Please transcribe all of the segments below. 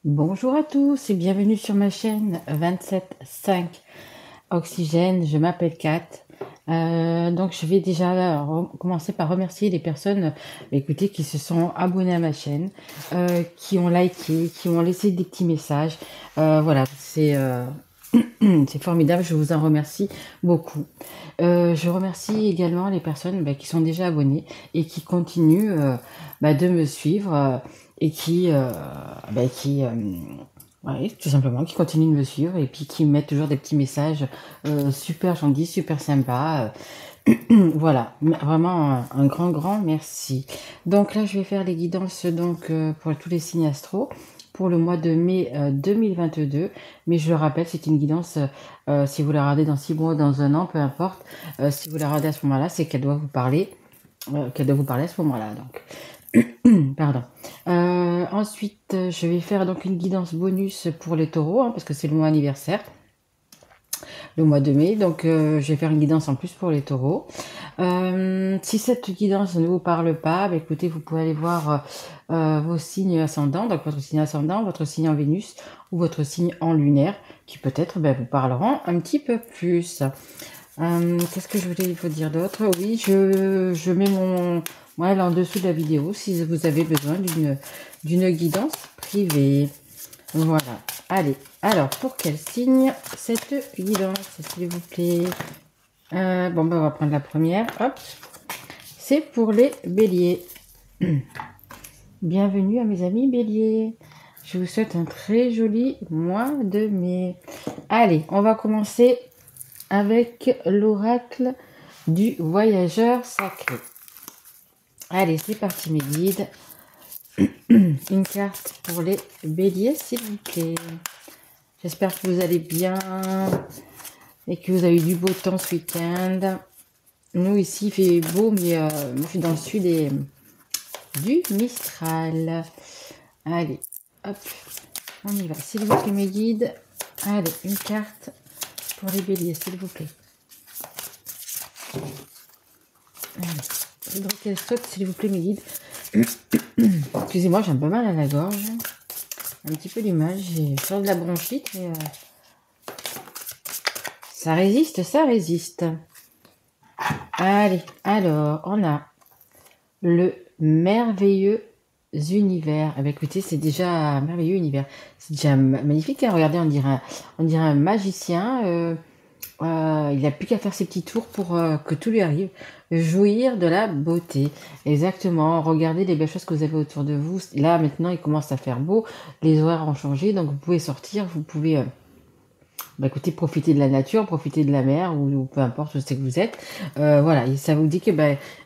Bonjour à tous et bienvenue sur ma chaîne 27.5 Oxygène. Je m'appelle Kat. Donc je vais déjà commencer par remercier les personnes écoutez, qui se sont abonnées à ma chaîne, qui ont liké, qui ont laissé des petits messages. Voilà, c'est formidable, je vous en remercie beaucoup. Je remercie également les personnes qui sont déjà abonnées et qui continuent de me suivre et ouais, tout simplement, qui continuent de me suivre et puis qui me mettent toujours des petits messages super gentils, super sympas. Voilà, vraiment un grand merci. Donc là, je vais faire les guidances pour tous les signes astro pour le mois de mai 2022. Mais je le rappelle, c'est une guidance, si vous la regardez dans 6 mois, dans un an, peu importe. Si vous la regardez à ce moment-là, c'est qu'elle doit vous parler, à ce moment-là. Donc, pardon. Ensuite, je vais faire donc une guidance bonus pour les taureaux, parce que c'est le mois anniversaire, le mois de mai. Donc, je vais faire une guidance en plus pour les taureaux. Si cette guidance ne vous parle pas, écoutez, vous pouvez aller voir vos signes ascendants, donc votre signe ascendant, votre signe en Vénus ou votre signe en lunaire, qui peut-être vous parleront un petit peu plus. Qu'est-ce que je voulais vous dire d'autre? Oui, je mets mon mail en dessous de la vidéo si vous avez besoin d'une guidance privée. Voilà. Allez, alors pour quel signe cette guidance, s'il vous plaît? On va prendre la première. Hop. C'est pour les béliers. Bienvenue à mes amis béliers. Je vous souhaite un très joli mois de mai. Allez, on va commencer avec l'oracle du voyageur sacré. Allez, c'est parti mes guides. Une carte pour les béliers, s'il vous plaît. J'espère que vous allez bien et que vous avez eu du beau temps ce week-end. Nous, ici, il fait beau, mais moi, je suis dans le sud et du Mistral. Allez, hop, on y va. S'il vous plaît, mes guides. Allez, une carte pour les béliers, s'il vous plaît. Allez, je voudrais qu'elle saute, s'il vous plaît, mes guides. Excusez-moi, j'ai un peu mal à la gorge. Un petit peu du mal. J'ai fait de la bronchite, mais ça résiste, ça résiste. Allez, alors, on a le merveilleux univers. Écoutez, c'est déjà un merveilleux univers. C'est déjà magnifique. Regardez, on dirait un magicien. Il n'a plus qu'à faire ses petits tours pour que tout lui arrive. Jouir de la beauté. Exactement. Regardez les belles choses que vous avez autour de vous. Là, maintenant, il commence à faire beau. Les horaires ont changé. Donc, vous pouvez sortir. Vous pouvez... écoutez, profitez de la nature, profitez de la mer ou peu importe où c'est que vous êtes. Voilà, et ça vous dit que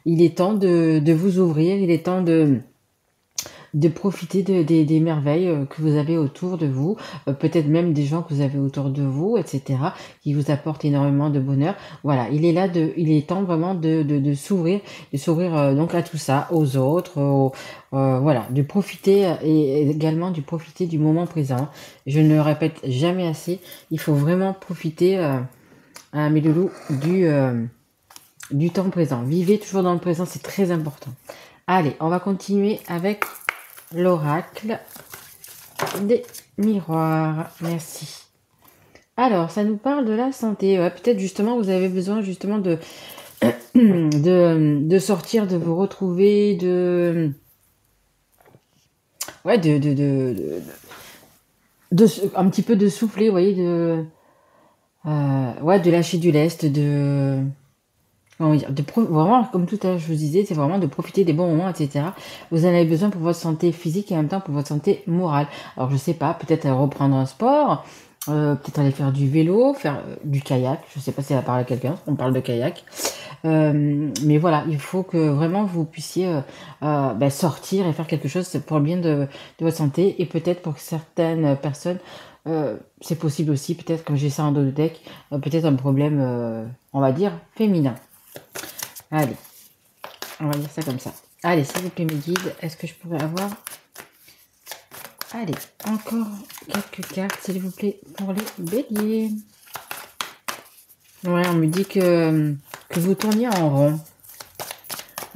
il est temps de vous ouvrir, il est temps de profiter des merveilles que vous avez autour de vous, peut-être même des gens que vous avez autour de vous, etc., qui vous apportent énormément de bonheur. Voilà, il est temps vraiment de s'ouvrir donc à tout ça, aux autres, voilà, de profiter et également de profiter du moment présent. Je ne le répète jamais assez, il faut vraiment profiter, mes loulous, du temps présent. Vivez toujours dans le présent, c'est très important. Allez, on va continuer avec l'oracle des miroirs. Merci. Alors, ça nous parle de la santé. Ouais, peut-être justement, vous avez besoin justement de sortir, de vous retrouver, ouais, un petit peu de souffler, vous voyez, ouais, de lâcher du lest, comment dire, vraiment, comme tout à l'heure je vous disais, c'est vraiment de profiter des bons moments, etc. Vous en avez besoin pour votre santé physique et en même temps pour votre santé morale. Alors je sais pas, peut-être reprendre un sport, peut-être aller faire du vélo, faire du kayak. Je sais pas si ça parle à quelqu'un, on parle de kayak. Mais voilà, il faut que vraiment vous puissiez sortir et faire quelque chose pour le bien de votre santé et peut-être pour certaines personnes. C'est possible aussi, peut-être, comme j'ai ça en dos de deck, peut-être un problème, on va dire, féminin. Allez, on va dire ça comme ça. Allez, s'il vous plaît, mes guides, est-ce que je pourrais avoir... Allez, encore quelques cartes, s'il vous plaît, pour les béliers. Ouais, on me dit que vous tourniez en rond.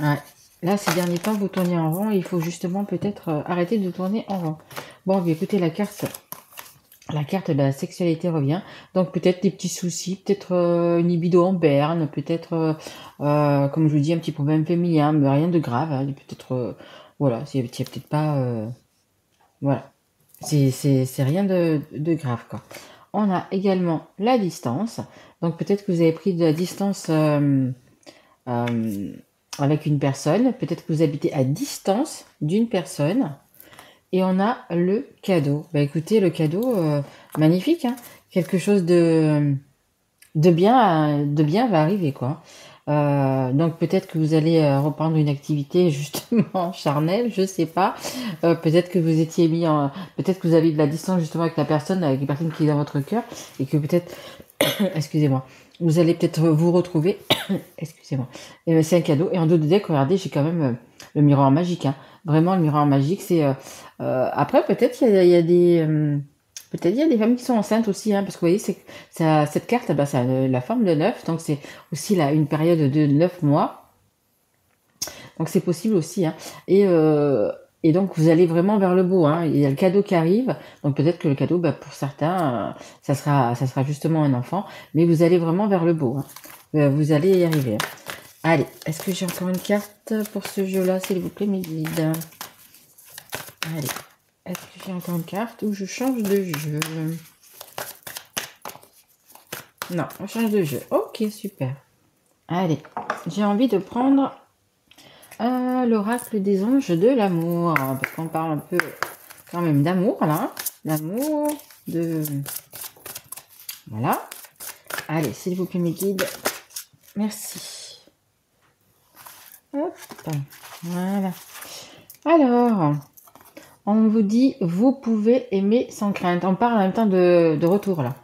Ouais. Là, ces derniers temps, vous tournez en rond et il faut justement peut-être arrêter de tourner en rond. Bon, mais écoutez, la carte de la sexualité revient. Donc peut-être des petits soucis, peut-être une libido en berne, peut-être, comme je vous dis, un petit problème féminin, mais rien de grave. Hein, peut-être, voilà, c'est peut-être pas... voilà, c'est rien de grave, quoi. On a également la distance. Donc peut-être que vous avez pris de la distance euh, avec une personne. Peut-être que vous habitez à distance d'une personne. Et on a le cadeau. Bah écoutez, le cadeau, magnifique, hein. Quelque chose de bien va arriver, quoi. Donc peut-être que vous allez reprendre une activité justement charnelle, je sais pas. Peut-être que vous étiez mis en, peut-être que vous avez de la distance justement avec la personne qui est dans votre cœur, et que peut-être, excusez-moi, vous allez peut-être vous retrouver, excusez-moi. Et c'est un cadeau. Et en dos de deck, regardez, j'ai quand même le miroir magique, hein. Vraiment, le miroir magique, c'est après peut-être il y a des peut-être il y a des femmes qui sont enceintes aussi, hein, parce que vous voyez, cette carte, bah, ça a la forme de 9, donc c'est aussi là une période de 9 mois. Donc c'est possible aussi, hein. Et donc vous allez vraiment vers le beau, hein. Il y a le cadeau qui arrive, donc peut-être que le cadeau, bah, pour certains, ça sera justement un enfant, mais vous allez vraiment vers le beau, hein. Vous allez y arriver, hein. Allez, est-ce que j'ai encore une carte pour ce jeu-là, s'il vous plaît, mes guides? Allez, est-ce que j'ai encore une carte ou je change de jeu? Non, on change de jeu. Ok, super. Allez, j'ai envie de prendre l'oracle des anges de l'amour. Parce qu'on parle un peu quand même d'amour, là. L'amour de... Voilà. Allez, s'il vous plaît, mes guides. Merci. Hop. Voilà. Alors, on vous dit, vous pouvez aimer sans crainte. On parle en même temps de retour, là.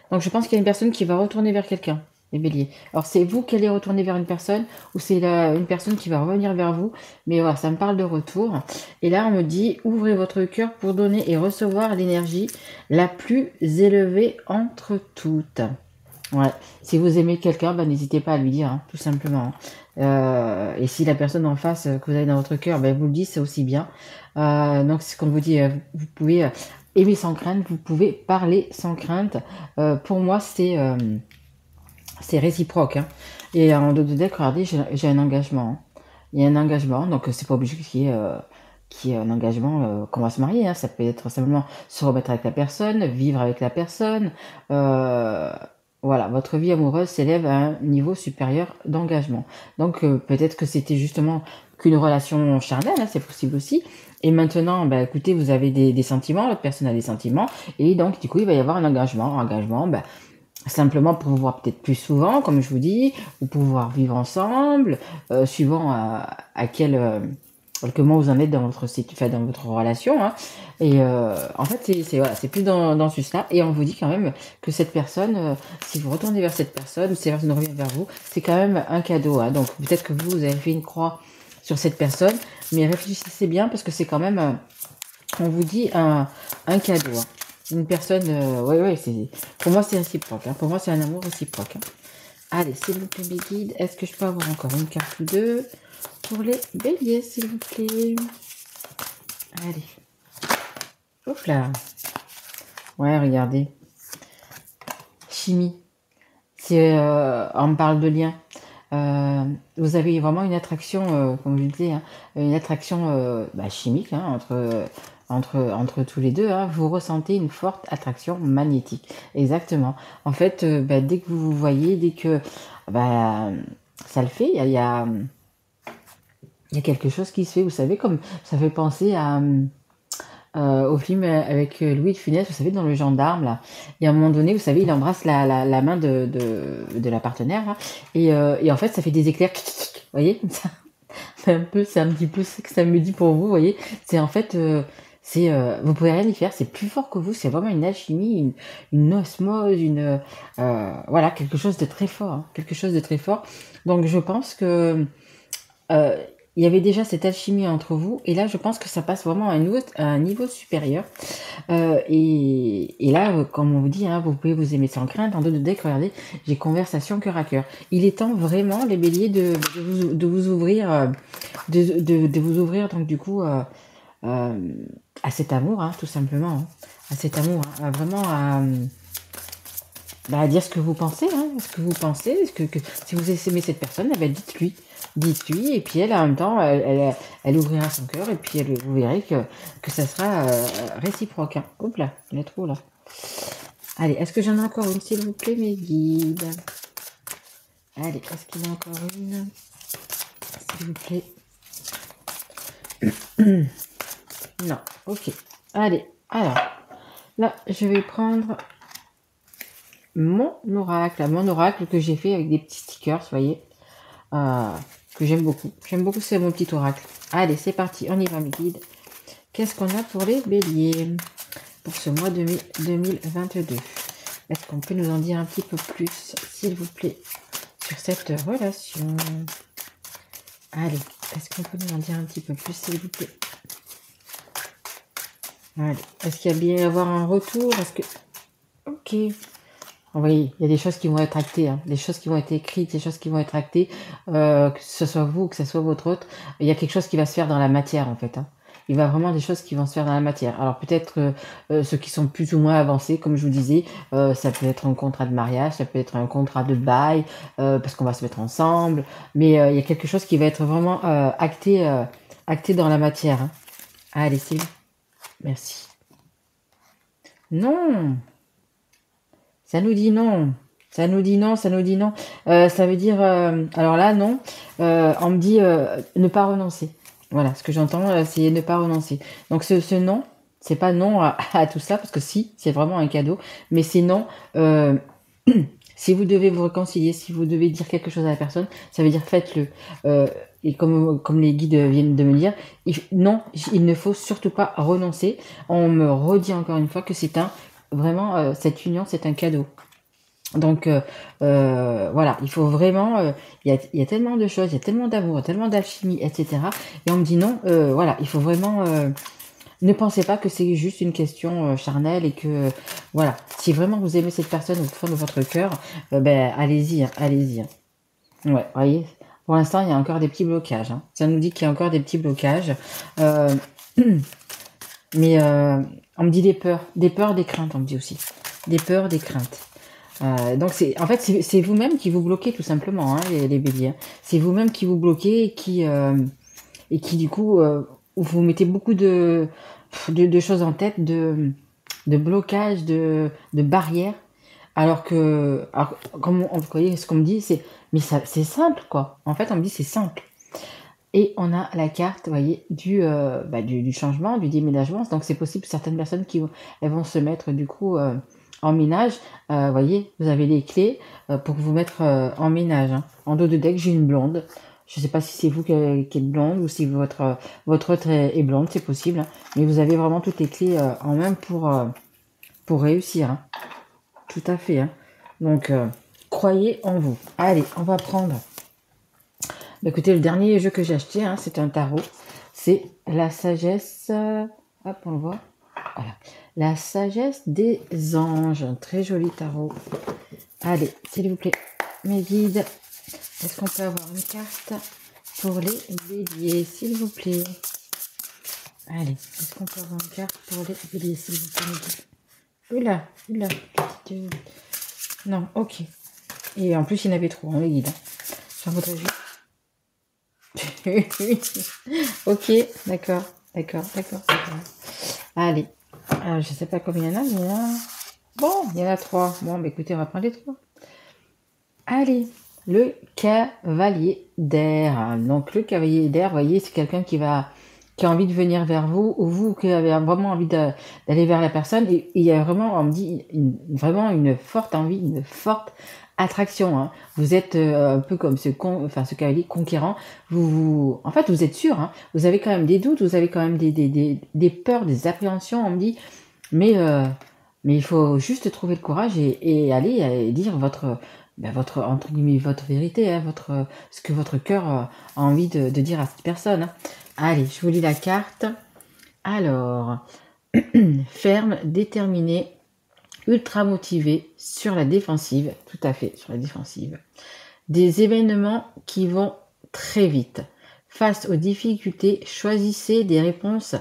Donc, je pense qu'il y a une personne qui va retourner vers quelqu'un, les béliers. Alors, c'est vous qui allez retourner vers une personne ou c'est une personne qui va revenir vers vous. Mais voilà, ça me parle de retour. Et là, on me dit, ouvrez votre cœur pour donner et recevoir l'énergie la plus élevée entre toutes. Ouais. Si vous aimez quelqu'un, bah, n'hésitez pas à lui dire, hein, tout simplement. Et si la personne en face que vous avez dans votre cœur, bah, vous le dites, c'est aussi bien. Donc, c'est comme vous dit, vous pouvez aimer sans crainte, vous pouvez parler sans crainte. Pour moi, c'est réciproque, hein. Et en dos de deck, regardez, j'ai un engagement, hein. Il y a un engagement, donc c'est pas obligé qu'il y ait un engagement qu'on va se marier, hein. Ça peut être simplement se remettre avec la personne, vivre avec la personne. Voilà, votre vie amoureuse s'élève à un niveau supérieur d'engagement. Donc peut-être que c'était justement qu'une relation charnelle, hein, c'est possible aussi. Et maintenant, bah, écoutez, vous avez des sentiments, l'autre personne a des sentiments, et donc du coup il va y avoir un engagement. Un engagement, bah, simplement pour vous voir peut-être plus souvent, comme je vous dis, ou pouvoir vivre ensemble, suivant à comment vous en êtes dans dans votre relation, hein. Et en fait, voilà, c'est plus dans ce sens-là. Et on vous dit quand même que cette personne, si vous retournez vers cette personne, ou si cette personne revient vers vous, c'est quand même un cadeau, hein. Donc peut-être que vous avez fait une croix sur cette personne, mais réfléchissez bien parce que c'est quand même, on vous dit un cadeau, hein. Une personne, ouais, pour moi c'est réciproque, hein. Pour moi c'est un amour réciproque, hein. Allez, s'il vous plaît, mes guides, est-ce que je peux avoir encore une carte ou deux pour les béliers, s'il vous plaît? Allez. Ouf là. Ouais, regardez. Chimie. On parle de lien. Vous avez vraiment une attraction, comme je le disais, hein, une attraction chimique, hein, entre tous les deux, hein. Vous ressentez une forte attraction magnétique. Exactement. En fait, dès que vous vous voyez, dès que ça le fait, il y a quelque chose qui se fait, vous savez, comme ça fait penser au film avec Louis de Funès, vous savez, dans Le Gendarme, là. Et à un moment donné, vous savez, il embrasse la main de la partenaire, là, et en fait, ça fait des éclairs, vous voyez, comme ça. C'est un petit peu ce que ça me dit pour vous, vous voyez. C'est en fait, vous pouvez rien y faire, c'est plus fort que vous, c'est vraiment une alchimie, une osmose, voilà, quelque chose de très fort, hein, quelque chose de très fort. Donc, je pense que il y avait déjà cette alchimie entre vous, et là je pense que ça passe vraiment à un niveau supérieur. Et là, comme on vous dit, hein, vous pouvez vous aimer sans crainte. En dos de deck, regardez, j'ai conversation cœur à cœur. Il est temps vraiment, les béliers, de vous ouvrir, de vous ouvrir, donc du coup, à cet amour, hein, tout simplement. Hein. À cet amour, hein, vraiment à dire ce que vous pensez. Hein, ce que vous pensez. Si vous aimez cette personne, eh ben, dites-lui. Dites-lui, et puis elle, en même temps, elle ouvrira son cœur, et puis vous verrez que ça sera réciproque. Hein. Oups là, il est trop là. Allez, est-ce que j'en ai encore une, s'il vous plaît, mes guides? Allez, est-ce qu'il y en a encore une? S'il vous plaît. Non, ok. Allez, alors, là, je vais prendre mon oracle que j'ai fait avec des petits stickers, vous voyez, que j'aime beaucoup. J'aime beaucoup, c'est mon petit oracle. Allez, c'est parti, on y va, mes guides. Qu'est-ce qu'on a pour les béliers pour ce mois de mai 2022? Est-ce qu'on peut nous en dire un petit peu plus, s'il vous plaît, sur cette relation? Allez, est-ce qu'on peut nous en dire un petit peu plus, s'il vous plaît? Allez, est-ce qu'il y a bien avoir un retour? Est-ce que... Ok. Vous voyez, il y a des choses qui vont être actées, hein, des choses qui vont être écrites, des choses qui vont être actées, que ce soit vous, que ce soit votre autre. Il y a quelque chose qui va se faire dans la matière, en fait. Hein. Il va vraiment des choses qui vont se faire dans la matière. Alors peut-être ceux qui sont plus ou moins avancés, comme je vous disais, ça peut être un contrat de mariage, ça peut être un contrat de bail, parce qu'on va se mettre ensemble. Mais il y a quelque chose qui va être vraiment acté dans la matière. Hein. Allez, c'est bon. Merci. Non, ça nous dit non. Ça nous dit non, ça nous dit non. Ça veut dire... alors là, non. On me dit ne pas renoncer. Voilà, ce que j'entends, c'est ne pas renoncer. Donc ce non, c'est pas non à tout ça, parce que si, c'est vraiment un cadeau. Mais c'est non... si vous devez vous réconcilier, si vous devez dire quelque chose à la personne, ça veut dire faites-le. Et comme les guides viennent de me dire, non, il ne faut surtout pas renoncer. On me redit encore une fois que c'est vraiment, cette union, c'est un cadeau. Donc voilà, il faut vraiment, il y a tellement de choses, il y a tellement d'amour, tellement d'alchimie, etc. Et on me dit non, voilà, il faut vraiment... ne pensez pas que c'est juste une question charnelle et que, voilà, si vraiment vous aimez cette personne au fond de votre cœur, ben allez-y, hein, allez-y. Hein. Ouais, voyez, pour l'instant, il y a encore des petits blocages. Hein. Ça nous dit qu'il y a encore des petits blocages. Mais on me dit des peurs, des craintes, on me dit aussi. Des peurs, des craintes. Donc en fait c'est vous-même qui vous bloquez tout simplement, hein, les béliers. Hein. C'est vous-même qui vous bloquez et qui du coup vous mettez beaucoup de choses en tête, de blocages, de barrières. Alors comme vous voyez ce qu'on me dit, mais ça c'est simple quoi. En fait on me dit c'est simple. Et on a la carte, vous voyez, du changement, du déménagement. Donc c'est possible certaines personnes elles vont se mettre du coup en ménage. Vous voyez, vous avez les clés pour vous mettre en ménage. Hein. En dos de deck, j'ai une blonde. Je ne sais pas si c'est vous qui êtes blonde ou si votre autre est blonde, c'est possible. Hein. Mais vous avez vraiment toutes les clés en main pour réussir. Hein. Tout à fait. Hein. Donc, croyez en vous. Allez, on va prendre... Écoutez, le dernier jeu que j'ai acheté, hein, c'est un tarot. C'est la sagesse... hop, on le voit. Voilà. La sagesse des anges. Un très joli tarot. Allez, s'il vous plaît, mes guides. Est-ce qu'on peut avoir une carte pour les béliers, s'il vous plaît? Allez, est-ce qu'on peut avoir une carte pour les béliers, s'il vous plaît, mes guides? Oula, petite... Non, ok. Et en plus, il y en avait trop, hein, les guides. J'en voudrais juste... ok, d'accord. Allez, je sais pas combien il y en a, mais là... Bon, il y en a 3. Bon, bah écoutez, on va prendre les 3. Allez, le cavalier d'air. Donc le cavalier d'air, vous voyez, c'est quelqu'un qui a envie de venir vers vous, ou vous qui avez vraiment envie d'aller vers la personne. Et il y a vraiment, on me dit, vraiment une forte envie, une forte attraction. Hein. Vous êtes un peu comme ce cavalier conquérant. En fait, vous êtes sûr. Hein. Vous avez quand même des doutes, vous avez quand même des peurs, des appréhensions. On me dit, mais il faut juste trouver le courage et aller dire votre entre guillemets votre vérité, hein, ce que votre cœur a envie de dire à cette personne. Hein. Allez, je vous lis la carte. Alors, ferme, déterminé, ultra motivé, sur la défensive, tout à fait, sur la défensive. Des événements qui vont très vite. Face aux difficultés, choisissez des réponses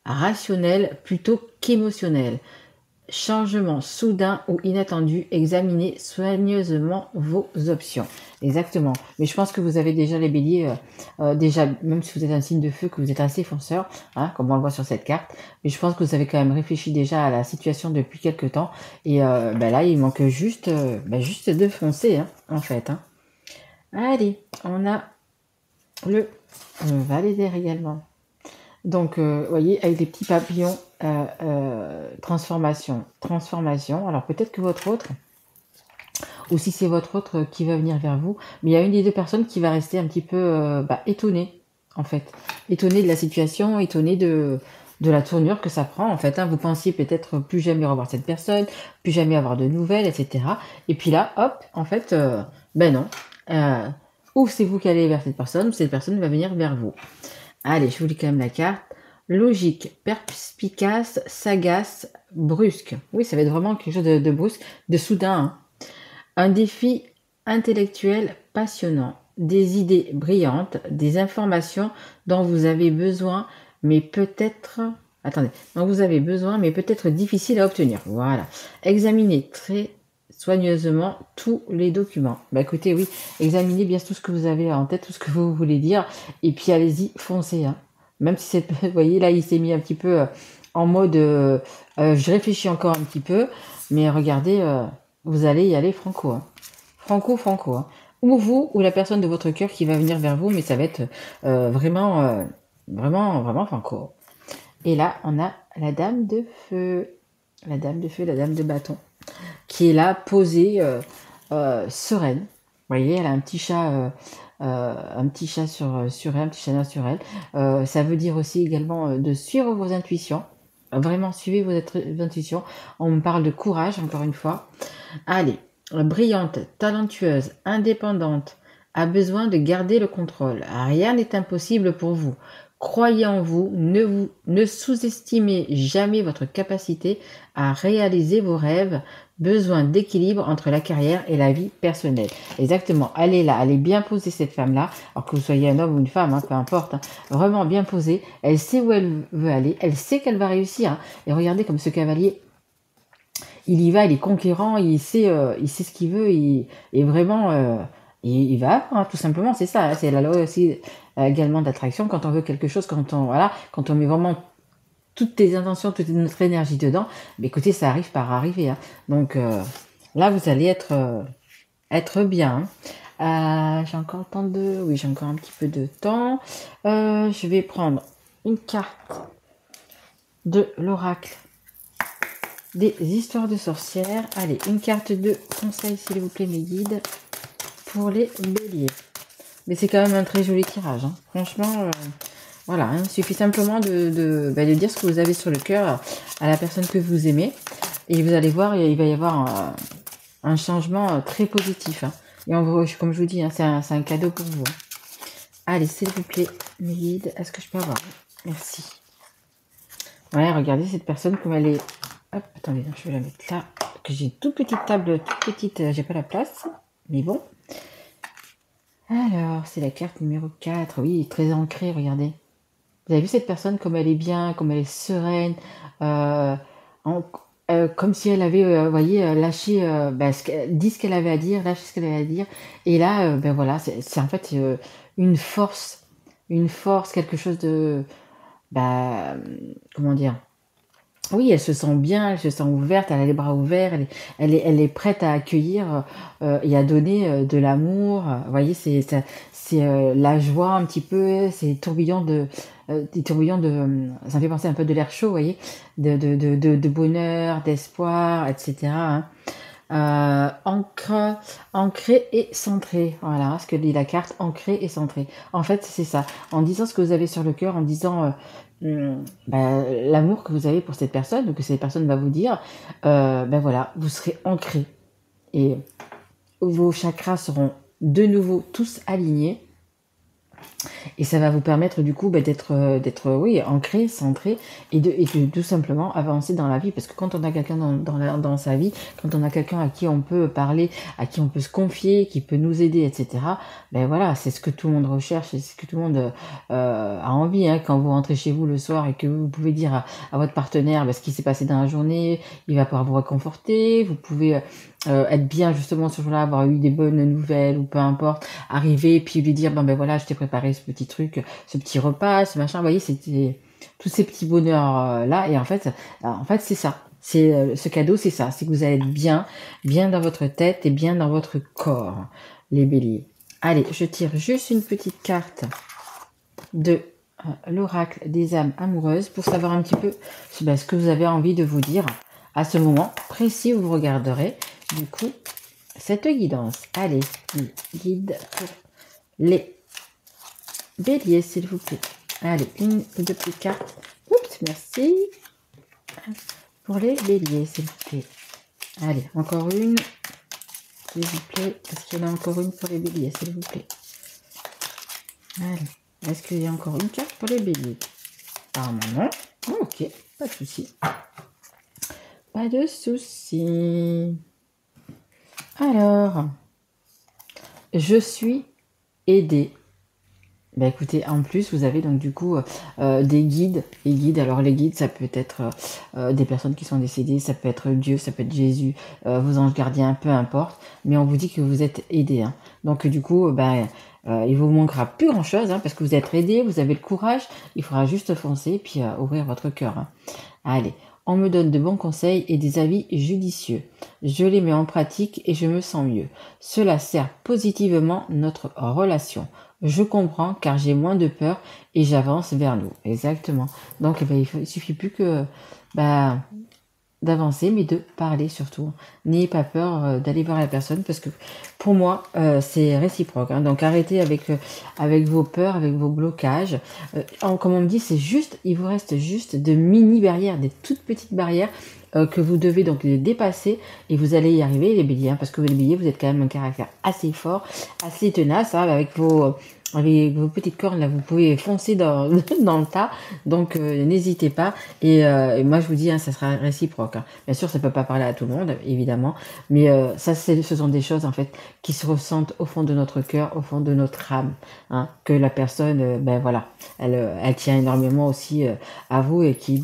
rationnel plutôt qu'émotionnel. Changement soudain ou inattendu, examinez soigneusement vos options. Exactement. Mais je pense que vous avez déjà les béliers, déjà, même si vous êtes un signe de feu, que vous êtes assez fonceur, hein, comme on le voit sur cette carte. Mais je pense que vous avez quand même réfléchi déjà à la situation depuis quelques temps. Et là, il manque juste de foncer, hein, en fait. Hein. Allez, on a le valet d'air également. Donc, vous voyez, avec les petits papillons, transformation. Alors, peut-être que votre autre, ou si c'est votre autre qui va venir vers vous, mais il y a une des deux personnes qui va rester un petit peu étonnée, en fait. Étonnée de la situation, étonnée de la tournure que ça prend, en fait. Hein. Vous pensiez peut-être plus jamais revoir cette personne, plus jamais avoir de nouvelles, etc. Et puis là, hop, en fait, non. Ou c'est vous qui allez vers cette personne, ou cette personne va venir vers vous. Allez, je vous lis quand même la carte. Logique, perspicace, sagace, brusque. Oui, ça va être vraiment quelque chose de brusque, de soudain. Hein. Un défi intellectuel passionnant. Des idées brillantes, des informations dont vous avez besoin, mais peut-être... Attendez, dont vous avez besoin, mais peut-être difficile à obtenir. Voilà. Examinez très soigneusement tous les documents. Bah écoutez, oui, examinez bien tout ce que vous avez en tête, tout ce que vous voulez dire, et puis allez-y, foncez. Hein. Même si c'est, vous voyez, là, il s'est mis un petit peu en mode, je réfléchis encore un petit peu, mais regardez, vous allez y aller franco. Hein. Franco. Hein. Ou vous, ou la personne de votre cœur qui va venir vers vous, mais ça va être vraiment franco. Et là, on a la dame de feu. La dame de bâton. Qui est là, posée, sereine. Vous voyez, elle a un petit chat sur elle, un petit chat noir sur elle. Ça veut dire aussi également de suivre vos intuitions. Vraiment, suivez vos intuitions. On me parle de courage, encore une fois. Allez, brillante, talentueuse, indépendante, a besoin de garder le contrôle. Rien n'est impossible pour vous. Croyez en vous, ne sous-estimez jamais votre capacité à réaliser vos rêves, besoin d'équilibre entre la carrière et la vie personnelle. Exactement, elle est là, elle est bien posée cette femme-là, alors que vous soyez un homme ou une femme, hein, peu importe, hein, vraiment bien posée, elle sait où elle veut aller, elle sait qu'elle va réussir, hein, et regardez comme ce cavalier, il y va, il est conquérant, il sait ce qu'il veut, et vraiment... il va, hein, tout simplement, c'est ça. Hein, c'est la loi aussi également d'attraction. Quand on veut quelque chose, quand on met vraiment toutes tes intentions, toute notre énergie dedans, mais écoutez, ça arrive par arriver. Hein. Donc là, vous allez être bien. Hein. J'ai encore le temps oui, j'ai encore un petit peu de temps. Je vais prendre une carte de l'oracle des histoires de sorcières. Allez, une carte de conseil, s'il vous plaît, mes guides. Pour les béliers. Mais c'est quand même un très joli tirage. Hein. Franchement, voilà. Hein, il suffit simplement de dire ce que vous avez sur le cœur à la personne que vous aimez. Et vous allez voir, il va y avoir un changement très positif. Hein. Et en gros, comme je vous dis, hein, c'est un cadeau pour vous. Hein. Allez, s'il vous plaît, mes guides, est-ce que je peux avoir? Merci. Ouais, regardez cette personne comme elle est... Hop, attendez, je vais la mettre là. Que j'ai une toute petite table, toute petite, j'ai pas la place. Mais bon. Alors, c'est la carte numéro 4. Oui, très ancrée, regardez. Vous avez vu cette personne comme elle est bien, comme elle est sereine, comme si elle avait, voyez, lâché, dit ce qu'elle avait à dire, lâché ce qu'elle avait à dire. Et là, voilà, c'est en fait une force, quelque chose de, comment dire? Oui, elle se sent bien, elle se sent ouverte, elle a les bras ouverts, elle est prête à accueillir et à donner de l'amour. Vous voyez, c'est la joie un petit peu, c'est des tourbillons ça me fait penser un peu de l'air chaud, vous voyez, de bonheur, d'espoir, etc. Hein. Ancré et centré. Voilà ce que dit la carte, ancré et centré. En fait, c'est ça. En disant ce que vous avez sur le cœur, en disant l'amour que vous avez pour cette personne, ou que cette personne va vous dire, voilà, vous serez ancré. Et vos chakras seront de nouveau tous alignés. Et ça va vous permettre du coup d'être oui, ancré, centré et de tout simplement avancer dans la vie. Parce que quand on a quelqu'un dans sa vie, quand on a quelqu'un à qui on peut parler, à qui on peut se confier, qui peut nous aider, etc., ben voilà, c'est ce que tout le monde recherche, c'est ce que tout le monde a envie. Hein, quand vous rentrez chez vous le soir et que vous pouvez dire à votre partenaire ce qui s'est passé dans la journée, il va pouvoir vous réconforter, vous pouvez être bien justement ce jour-là, avoir eu des bonnes nouvelles ou peu importe, arriver et puis lui dire ben voilà, je t'ai préparé ce petit truc, ce petit repas, ce machin. Vous voyez, c'était tous ces petits bonheurs là. Et en fait, c'est ça. C'est ce cadeau, c'est ça. C'est que vous allez être bien, bien dans votre tête et bien dans votre corps, les béliers. Allez, je tire juste une petite carte de l'oracle des âmes amoureuses pour savoir un petit peu ce que vous avez envie de vous dire à ce moment précis où vous regarderez du coup cette guidance. Allez, guide pour les béliers, s'il vous plaît. Allez, une ou deux petites cartes. Oups, merci. Pour les béliers, s'il vous plaît. Allez, encore une. S'il vous plaît. Est-ce qu'il y en a encore une pour les béliers, s'il vous plaît? Allez. Est-ce qu'il y a encore une carte pour les béliers? Apparemment non. Oh, ok, pas de souci. Pas de souci. Alors, je suis aidée. Ben écoutez, en plus, vous avez donc du coup des guides. Les guides, alors les guides, ça peut être des personnes qui sont décédées, ça peut être Dieu, ça peut être Jésus, vos anges gardiens, peu importe. Mais on vous dit que vous êtes aidés. Hein. Donc du coup, il vous manquera plus grand-chose, hein, parce que vous êtes aidés, vous avez le courage. Il faudra juste foncer et puis ouvrir votre cœur. Hein. Allez, on me donne de bons conseils et des avis judicieux. Je les mets en pratique et je me sens mieux. Cela sert positivement notre relation. Je comprends car j'ai moins de peur et j'avance vers nous. Exactement. Donc il suffit plus que d'avancer, mais de parler surtout. N'ayez pas peur d'aller voir la personne parce que pour moi, c'est réciproque. Hein. Donc arrêtez avec vos peurs, avec vos blocages. Comme on me dit, il vous reste juste de mini barrières, des toutes petites barrières que vous devez donc dépasser et vous allez y arriver les béliers. Hein, parce que les béliers, vous êtes quand même un caractère assez fort, assez tenace, hein, avec vos petites cornes là, vous pouvez foncer dans le tas, donc n'hésitez pas. Et moi je vous dis, hein, ça sera réciproque. Hein. Bien sûr, ça peut pas parler à tout le monde, évidemment, mais ce sont des choses en fait qui se ressentent au fond de notre cœur, au fond de notre âme, hein, que la personne, elle tient énormément aussi à vous et qui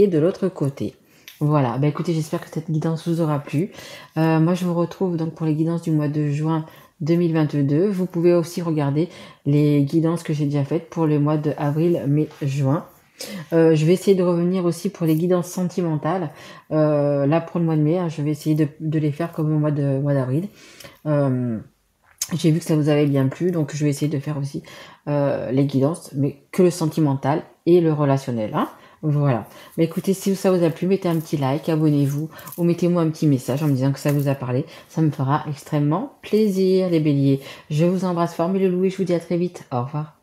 est de l'autre côté. Voilà, écoutez, j'espère que cette guidance vous aura plu. Moi, je vous retrouve donc pour les guidances du mois de juin 2022. Vous pouvez aussi regarder les guidances que j'ai déjà faites pour les mois de avril, mai, juin. Je vais essayer de revenir aussi pour les guidances sentimentales. Là, pour le mois de mai, hein, je vais essayer de les faire comme au mois d'avril. J'ai vu que ça vous avait bien plu, donc je vais essayer de faire aussi les guidances, mais que le sentimental et le relationnel. Hein. Voilà. Mais écoutez, si ça vous a plu, mettez un petit like, abonnez-vous ou mettez-moi un petit message en me disant que ça vous a parlé. Ça me fera extrêmement plaisir, les béliers. Je vous embrasse fort, mes loulous, et je vous dis à très vite. Au revoir.